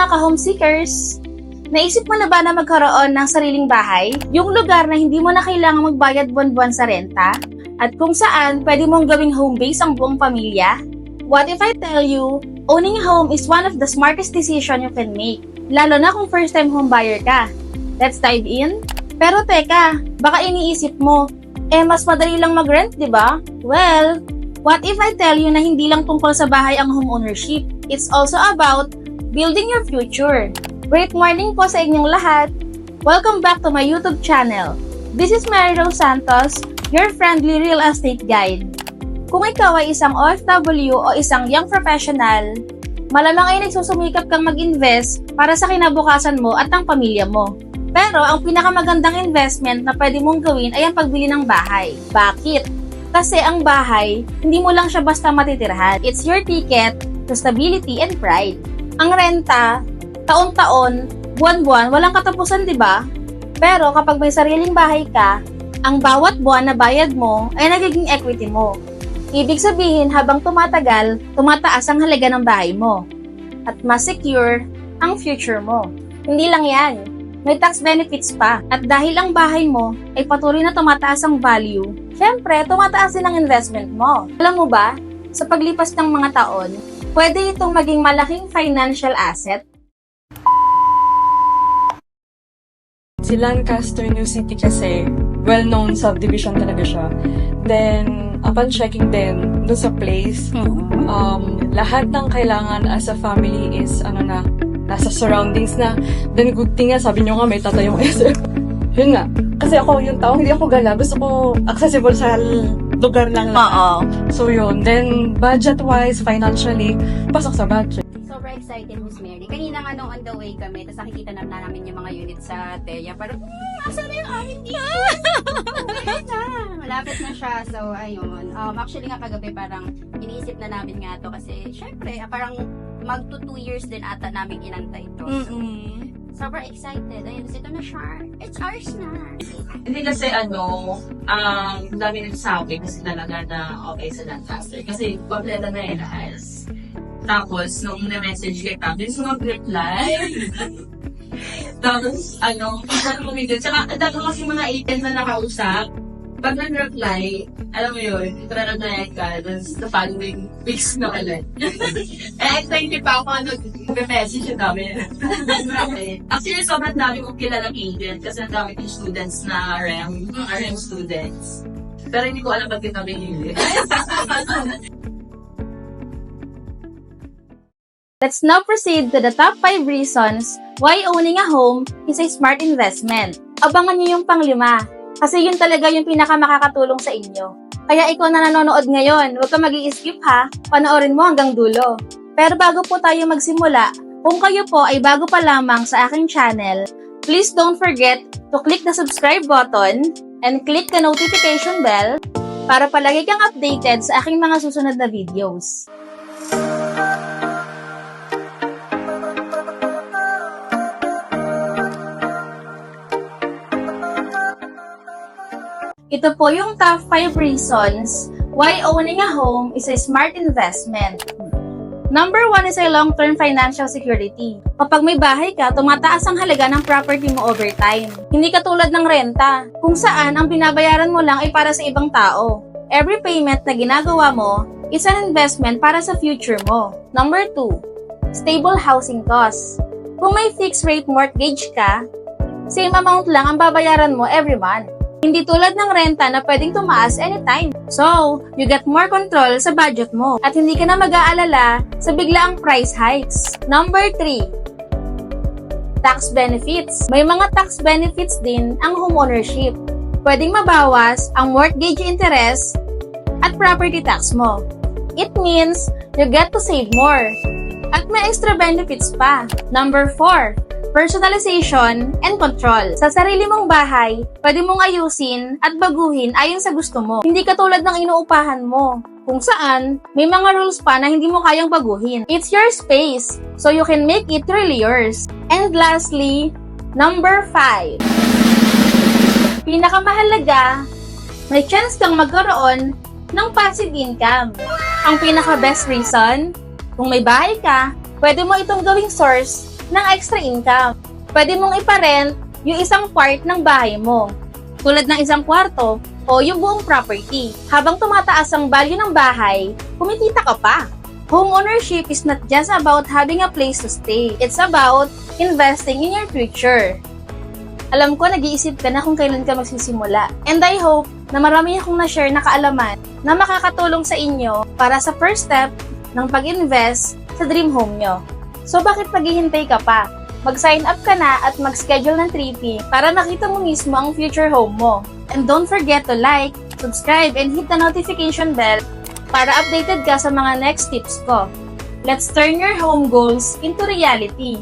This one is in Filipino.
mga ka-homeseekers! Naisip mo na ba na magkaroon ng sariling bahay? Yung lugar na hindi mo na kailangang magbayad buwan-buwan sa renta? At kung saan pwede mong gawing home base ang buong pamilya? What if I tell you, owning a home is one of the smartest decision you can make, lalo na kung first-time homebuyer ka. Let's dive in? Pero teka, baka iniisip mo, mas madali lang mag-rent, di ba? Well, what if I tell you na hindi lang tungkol sa bahay ang home ownership? It's also about building your future. Great morning po sa inyong lahat! Welcome back to my YouTube channel. This is Mary Rose Santos, your friendly real estate guide. Kung ikaw ay isang OFW o isang young professional, malamang ay nagsusumikap kang mag-invest para sa kinabukasan mo at ang pamilya mo. Pero ang pinakamagandang investment na pwede mong gawin ay ang pagbili ng bahay. Bakit? Kasi ang bahay, hindi mo lang siya basta matitirhan. It's your ticket to stability and pride. Ang renta, taon-taon, buwan-buwan, walang katapusan, di ba? Pero kapag may sariling bahay ka, ang bawat buwan na bayad mo ay nagiging equity mo. Ibig sabihin, habang tumatagal, tumataas ang halaga ng bahay mo. At mas secure ang future mo. Hindi lang yan, may tax benefits pa. At dahil ang bahay mo ay patuloy na tumataas ang value, syempre, tumataas din ang investment mo. Alam mo ba, sa paglipas ng mga taon, pwede itong maging malaking financial asset. Si Lancaster New City kasi, well-known subdivision talaga siya. Then, upon checking din dun sa place, lahat ng kailangan as a family is, nasa surroundings na. Then, good thing nga, sabi nyo nga, may tatayong SF. Yun nga. Kasi ako, yung tao, hindi ako gala. Gusto ko accessible sa lugar lang lang. So, yun. Then, budget-wise, financially, pasok sa budget. Sobrang excited, Miss Mary. Kanina nga nung on the way kami, tapos nakikita na namin yung mga units sa Teya. Parang, asan na yung amin dito? Malapit na siya. So, ayun. Actually nga kagabi parang iniisip na namin nga to kasi, syempre, parang magto 2 years din ata namin inantay ito. So, sobrang excited. Ayun, ito na siya. It's ours na. Hindi kasi dami nagsasabi kasi talaga na okay sa Lancaster. Kasi kompleto na yung house. Tapos, nung na-message kay Captain, mag-reply. Tapos, parang kumigil. Tsaka, dami kasi mga agent na nakausap. Pag nag-reply, alam mo yun, itra-replyan ka, tapos the following weeks na ulit. Excited pa ako nag-message yung dami. Actually, sobrang dami kong kilalang agent kasi ang dami kong students na RM students. Pero hindi ko alam ba't kita binili. Let's now proceed to the top 5 reasons why owning a home is a smart investment. Abangan niyo yung pang-5, kasi yun talaga yung pinaka-makakatulong sa inyo. Kaya ikaw na nanonood ngayon, huwag ka mag-i-skip ha, panoorin mo hanggang dulo. Pero bago po tayo magsimula, kung kayo po ay bago pa lamang sa aking channel, please don't forget to click the subscribe button and click the notification bell para palagi kang updated sa aking mga susunod na videos. Ito po yung top 5 reasons why owning a home is a smart investment. Number 1 is a long-term financial security. Kapag may bahay ka, tumataas ang halaga ng property mo over time. Hindi katulad ng renta, kung saan ang binabayaran mo lang ay para sa ibang tao. Every payment na ginagawa mo is an investment para sa future mo. Number 2, stable housing costs. Kung may fixed rate mortgage ka, same amount lang ang babayaran mo every month. Hindi tulad ng renta na pwedeng tumaas anytime. So, you get more control sa budget mo at hindi ka na mag-aalala sa biglaang price hikes. Number 3, tax benefits. May mga tax benefits din ang homeownership. Pwedeng mabawas ang mortgage interest at property tax mo. It means you get to save more. At may extra benefits pa. Number 4, personalization and control. Sa sarili mong bahay, pwede mong ayusin at baguhin ayon sa gusto mo. Hindi katulad ng inuupahan mo, kung saan may mga rules pa na hindi mo kayang baguhin. It's your space, so you can make it really yours. And lastly, number 5. Pinakamahalaga, may chance kang magkaroon ng passive income. Ang pinaka-best reason, kung may bahay ka, pwede mo itong gawing source ng extra income. Pwede mong iparent yung isang part ng bahay mo, tulad ng isang kwarto o yung buong property. Habang tumataas ang value ng bahay, kumikita ka pa. Home ownership is not just about having a place to stay. It's about investing in your future. Alam ko, nag-iisip ka na kung kailan ka magsisimula. And I hope na marami akong na-share na kaalaman na makakatulong sa inyo para sa first step ng pag-invest sa dream home nyo. So bakit maghihintay ka pa? Mag-sign up ka na at mag-schedule ng tripping para makita mo mismo ang future home mo. And don't forget to like, subscribe, and hit the notification bell para updated ka sa mga next tips ko. Let's turn your home goals into reality.